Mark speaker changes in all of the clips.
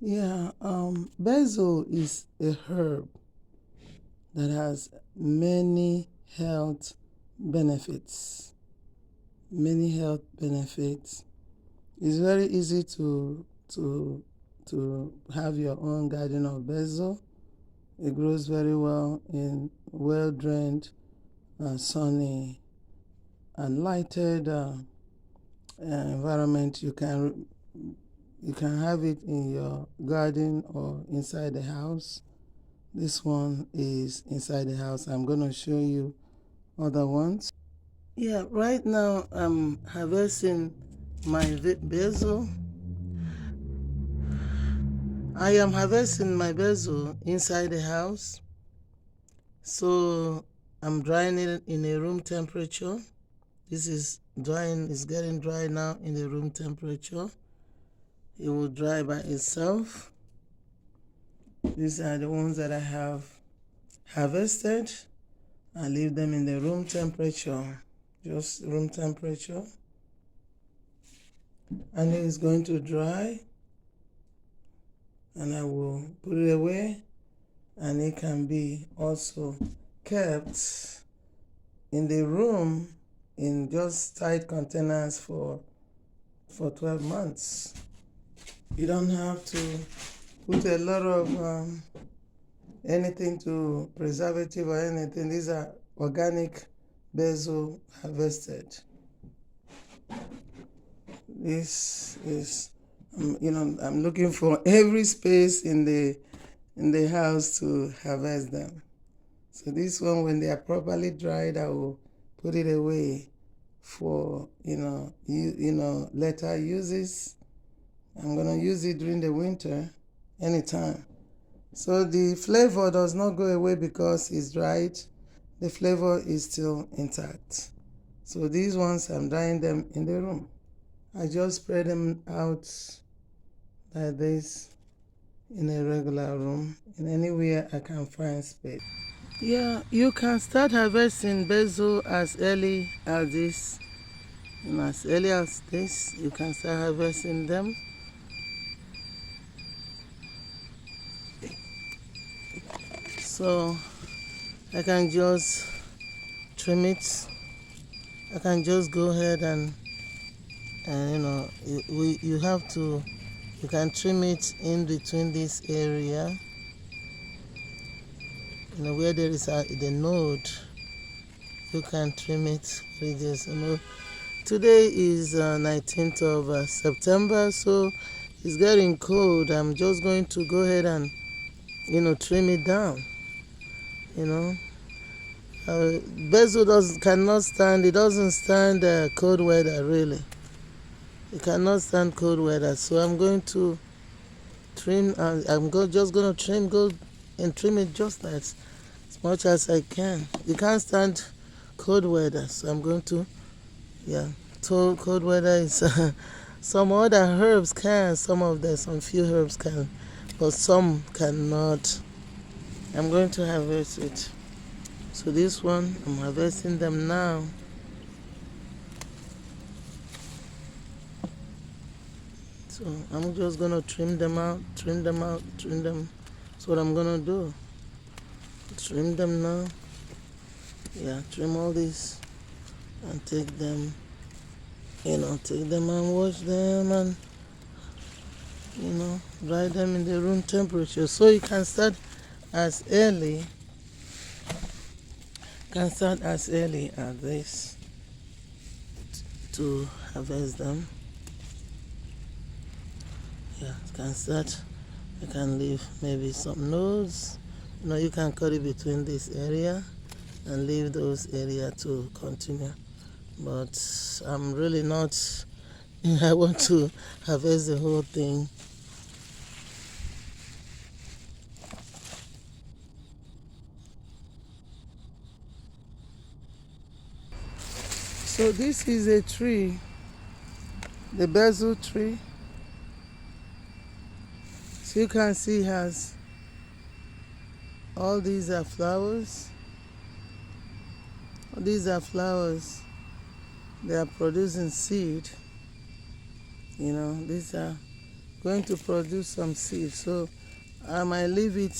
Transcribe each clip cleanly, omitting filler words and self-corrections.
Speaker 1: Basil is a herb that has many health benefits. Many health benefits. It's very easy to have your own garden of basil. It grows very well in well-drained, sunny, and lighted environment. You can have it in your garden or inside the house. This one is inside the house. I'm going to show you other ones. Yeah, right now I'm harvesting my basil. I am harvesting my basil inside the house. So I'm drying it in a room temperature. This is drying, it's getting dry now in the room temperature. It will dry by itself. These are the ones that I have harvested. I leave them in the room temperature, just room temperature. And it is going to dry. And I will put it away. And it can be also kept in the room in just tight containers for 12 months. You don't have to put a lot of anything to preservative or anything. These are organic basil harvested. This is, I'm looking for every space in the house to harvest them. So this one, when they are properly dried, I will put it away for later uses. I'm gonna use it during the winter, anytime. So the flavor does not go away because it's dried. The flavor is still intact. So these ones, I'm drying them in the room. I just spread them out like this in a regular room, in anywhere I can find space. Yeah, you can start harvesting basil as early as this. As early as this, you can start harvesting them. So I can just trim it. I can just go ahead and you have to, you can trim it in between this area, where there is the node. You can trim it with this. Today is 19th of September, so it's getting cold. I'm just going to go ahead and trim it down. Basil cannot stand, it doesn't stand cold weather, really. It cannot stand cold weather, so I'm going to trim, just going to trim it just as much as I can. It can't stand cold weather, so I'm going to, so cold weather is, some other herbs can, some few herbs can, but some cannot. I'm going to harvest it. So this one, I'm harvesting them now. So I'm just going to trim them out. That's what I'm going to do. Trim them now. Yeah, trim all this and take them, take them and wash them and, dry them in the room temperature. So you can start as early as this to harvest them. Yeah, you can start. You can leave maybe some nodes. You can cut it between this area and leave those areas to continue. But I'm really not, I want to harvest the whole thing. So this is a tree, the basil tree. So you can see it has, all these are flowers. These are flowers. They are producing seed. These are going to produce some seed. So I might leave it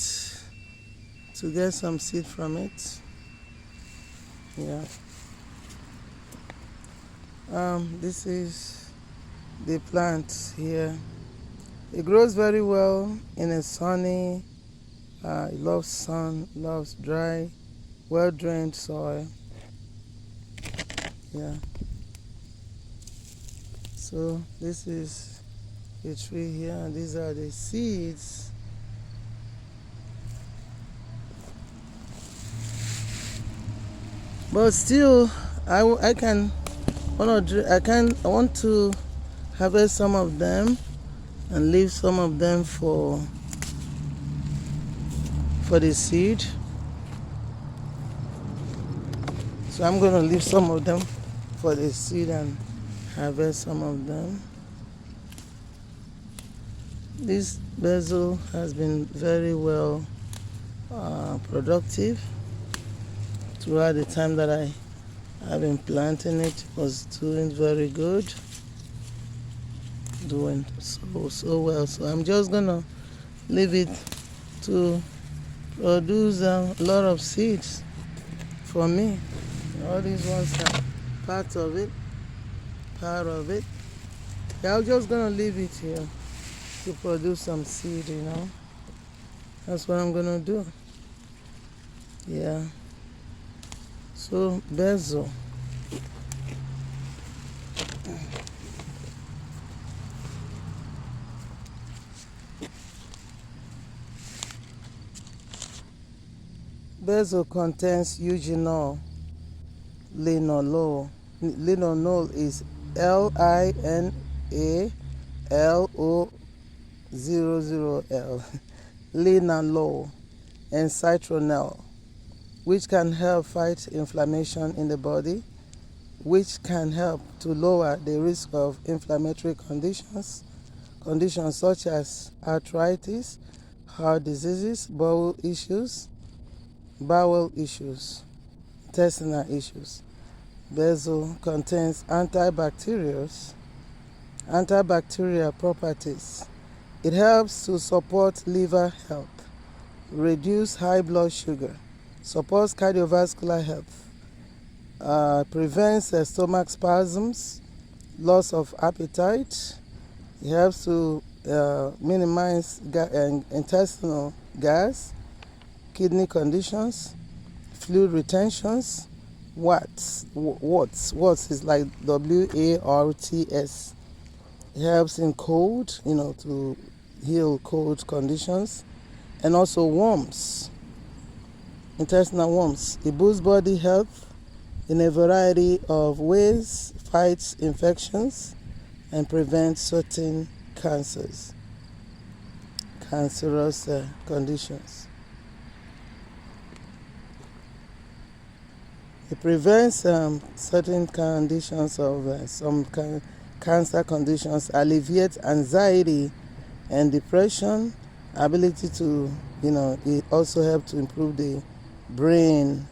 Speaker 1: to get some seed from it. Yeah. This is the plant here. It grows very well in a sunny, it loves sun, loves dry, well-drained soil. Yeah. So this is a tree here, and these are the seeds. But still, I want to harvest some of them and leave some of them for the seed. So I'm going to leave some of them for the seed and harvest some of them. This basil has been very well productive throughout the time that I have been planting it. It was doing very good, doing so well. So I'm just gonna leave it to produce a lot of seeds for me. All these ones are part of it. Yeah, I'm just gonna leave it here to produce some seed, That's what I'm gonna do. Yeah. So basil. Basil contains eugenol. Linalool. Linalool is LINALO00L. Linalool and citronelle, which can help fight inflammation in the body, which can help to lower the risk of inflammatory conditions such as arthritis, heart diseases, bowel issues, intestinal issues. Basil contains antibacterial properties. It helps to support liver health, reduce high blood sugar, supports cardiovascular health, prevents stomach spasms, loss of appetite. It helps to minimize intestinal gas, kidney conditions, fluid retentions, warts is like WARTS. It helps in cold, to heal cold conditions, and also worms, intestinal worms. It boosts body health in a variety of ways, fights infections, and prevents certain cancerous conditions. It prevents certain conditions of some cancer conditions, alleviates anxiety and depression, ability to, it also helps to improve the brain,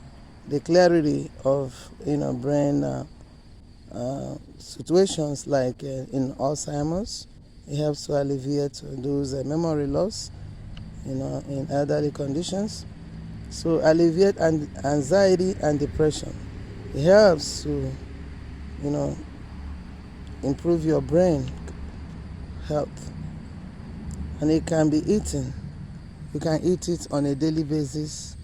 Speaker 1: the clarity of, brain situations like in Alzheimer's. It helps to alleviate those memory loss, in elderly conditions. So alleviate anxiety and depression. It helps to, improve your brain health. And it can be eaten. You can eat it on a daily basis,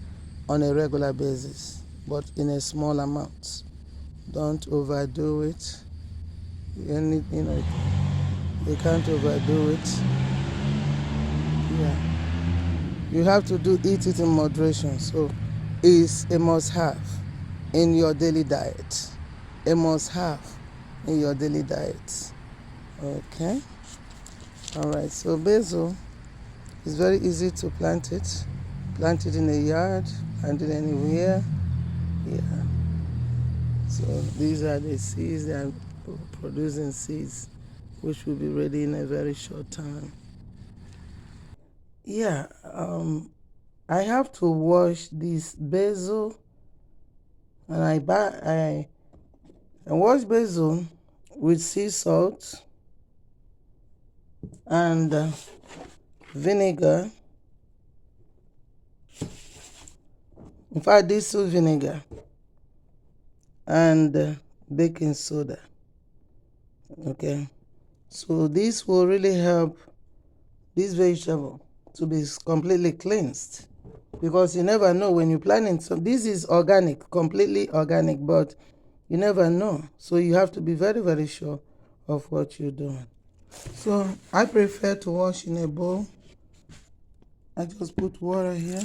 Speaker 1: on a regular basis, but in a small amount. Don't overdo it. You can't overdo it. Yeah. You have to eat it in moderation. So it's a must-have in your daily diet. A must-have in your daily diet. Okay. All right. So basil is very easy to plant it. Plant it in a yard, plant it anywhere. Yeah. So these are the seeds. They are producing seeds, which will be ready in a very short time. Yeah. I have to wash this basil, and I wash basil with sea salt and vinegar. In fact, diesel vinegar and baking soda. Okay, so this will really help this vegetable to be completely cleansed, because you never know when you're planting. So this is organic, completely organic, but you never know. So you have to be very, very sure of what you're doing. So I prefer to wash in a bowl. I just put water here,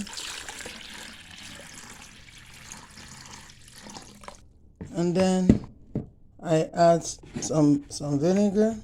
Speaker 1: and then I add some vinegar.